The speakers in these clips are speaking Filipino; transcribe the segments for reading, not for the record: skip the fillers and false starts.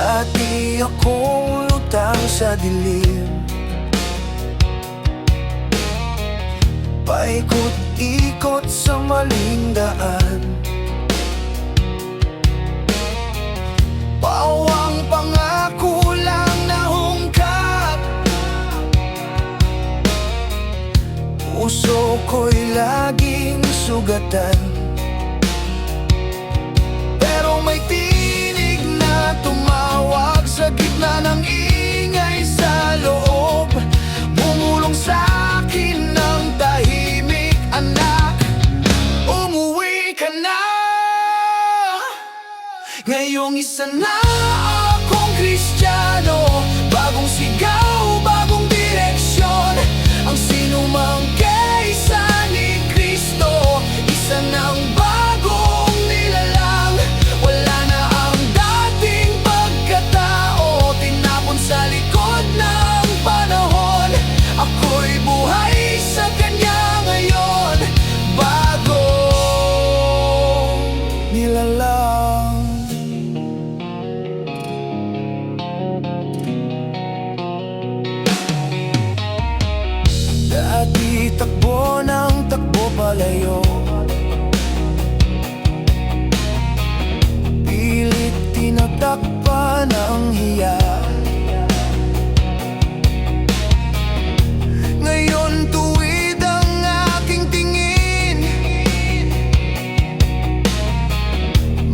Dati akong lutang sa dilim, paikot-ikot sa maling daan. Pawang pangako lang nahungkat, puso ko'y laging sugatan. Pero may tinig na tumawag sa gitna ng ingay sa loob, bumulong sa'kin ng tahimik, anak, umuwi ka na. Ngayong isa na akong Kristiyano, bagong sigaw, bagong direksyon. Ang sinumang kaysa ni Kristo, isa ng bagong nilalang. Wala na ang dating pagkatao, tinapon sa likod ng panahon. Ako'y buhay sa Kanya ngayon, bagong nilalang. Dati takbo ng takbo palayo, pilit tinatakpan ang hiya. Ngayon tuwid ang aking tingin,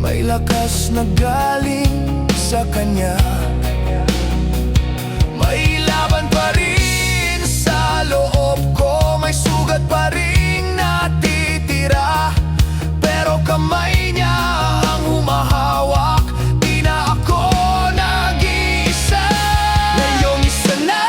may lakas na galing sa Kanya. May laban pa rin sa loob ko, may sugat pa rin natitira, pero kamay niya ang humahawak, di na ako nag-iisa. Ngayong isa na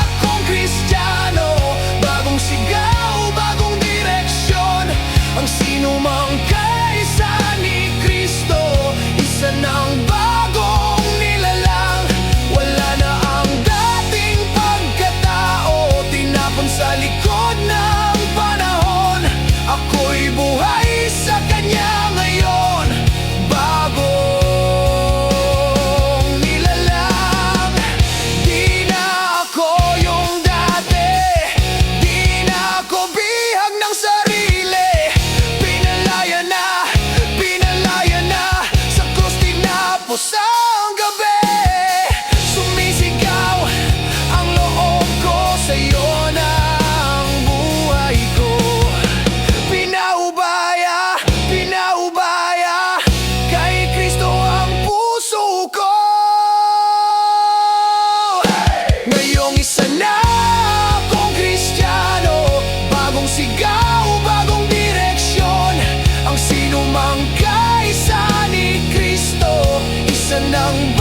akong Kristiyano, bagong sigaw, bagong direksyon. Ang sinumang kaysa ni Kristo, isa ng bagong nilalang. Wala na ang dating pagkatao, tinapon sa likod ng panahon. Ako'y buhay sa Kanya ngayon, bagong nilalang. Di na ako yung dati, di na ako bihag ng sarili. Pinalaya na sa krus, tinapos ang gabi. Sumisigaw ang loob ko, sa'yo na ang buhay ko. Pinaubaya, kay Kristo ang puso ko. Ngayong isa na akong Kristiyano, bagong sigaw, bagong direksyon. Ang sinumang kaysa ni Kristo, isa ng